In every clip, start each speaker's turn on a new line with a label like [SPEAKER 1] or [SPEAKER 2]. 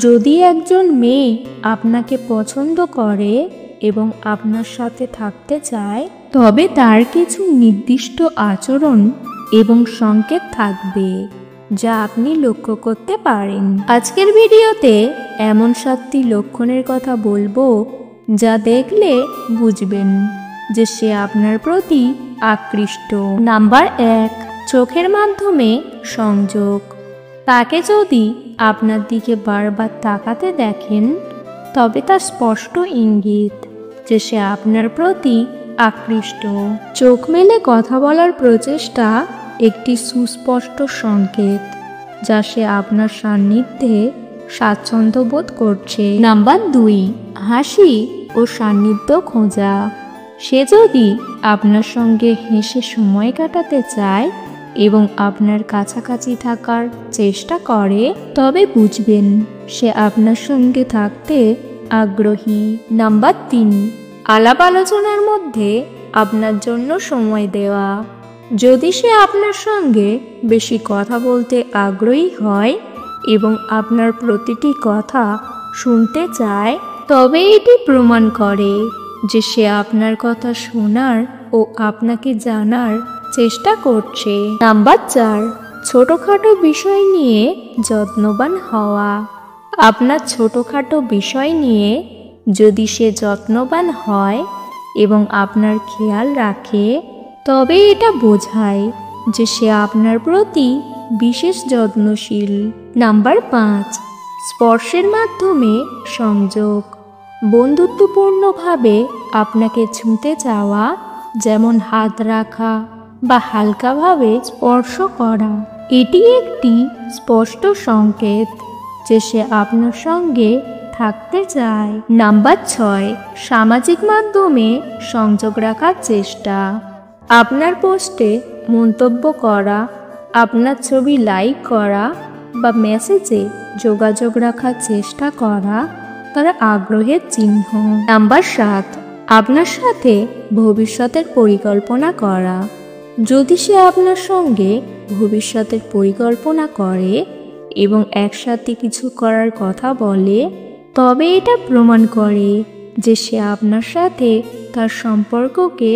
[SPEAKER 1] যদি একজন মেয়ে আপনাকে পছন্দ করে এবং আপনার সাথে থাকতে চায়, তবে তার কিছু নির্দিষ্ট আচরণ এবং সংকেত থাকবে যা আপনি লক্ষ্য করতে পারেন। আজকের ভিডিওতে এমন 7টি লক্ষণের কথা বলবো যা দেখলে বুঝবেন যে সে আপনার প্রতি আকৃষ্ট। নাম্বার 1, চোখের মাধ্যমে সংযোগ। তাকে যদি আপনার দিকে বারবার তাকাতে দেখেন, তবে তা স্পষ্ট ইঙ্গিত যে সে আপনার প্রতি আকৃষ্ট। চোখ মেলে কথা বলার প্রচেষ্টা একটি সুস্পষ্ট সংকেত যা সে আপনার সান্নিধ্যে স্বাচ্ছন্দ্য বোধ করছে। নাম্বার 2, হাসি ও সান্নিধ্য খোঁজা। সে যদি আপনার সঙ্গে হেসে সময় কাটাতে চায় এবং আপনার কাছাকাছি থাকার চেষ্টা করে, তবে বুঝবেন সে আপনার সঙ্গে থাকতে আগ্রহী। নাম্বার 3, আলাপ আলোচনার মধ্যে আপনার জন্য সময় দেওয়া। যদি সে আপনার সঙ্গে বেশি কথা বলতে আগ্রহী হয় এবং আপনার প্রতিটি কথা শুনতে চায়, তবে এটি প্রমাণ করে যে সে আপনার কথা শোনার ও আপনাকে জানার চেষ্টা করছে। নাম্বার 4, ছোটখাটো বিষয় নিয়ে যত্নবান হওয়া। আপনার ছোটখাটো বিষয় নিয়ে যদি সে যত্নবান হয় এবং আপনার খেয়াল রাখে, তবে এটা বোঝায় যে সে আপনার প্রতি বিশেষ যত্নশীল। নাম্বার 5, স্পর্শের মাধ্যমে সংযোগ। বন্ধুত্বপূর্ণভাবে আপনাকে ছুঁতে চাওয়া, যেমন হাত রাখা বা হালকাভাবে স্পর্শ করা, এটি একটি স্পষ্ট সংকেত যে সে আপনার সঙ্গে থাকতে চায়। নাম্বার 6, সামাজিক মাধ্যমে সংযোগ রাখার চেষ্টা। আপনার পোস্টে মন্তব্য করা, আপনার ছবি লাইক করা বা মেসেজে যোগাযোগ রাখার চেষ্টা করা তার আগ্রহের চিহ্ন। নাম্বার 7, আপনার সাথে ভবিষ্যতের পরিকল্পনা করা। যদি সে আপনার সঙ্গে ভবিষ্যতের পরিকল্পনা করে এবং একসাথে কিছু করার কথা বলে, তবে এটা প্রমাণ করে যে সে আপনার সাথে তার সম্পর্ককে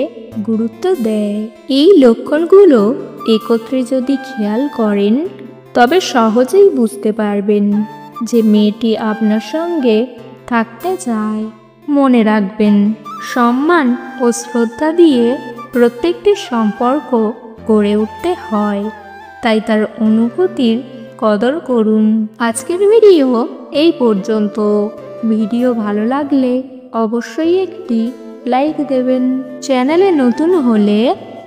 [SPEAKER 1] গুরুত্ব দেয়। এই লক্ষণগুলো একত্রে যদি খেয়াল করেন, তবে সহজেই বুঝতে পারবেন যে মেয়েটি আপনার সঙ্গে থাকতে চায়। মনে রাখবেন, সম্মান ও শ্রদ্ধা দিয়ে প্রত্যেকটি সম্পর্ক গড়ে উঠতে হয়, তাই তার অনুভূতির কদর করুন। আজকের ভিডিও এই পর্যন্ত। ভিডিও ভালো লাগলে অবশ্যই একটি লাইক দেবেন। চ্যানেলে নতুন হলে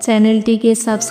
[SPEAKER 1] চ্যানেলটিকে সাবস্ক্রাইব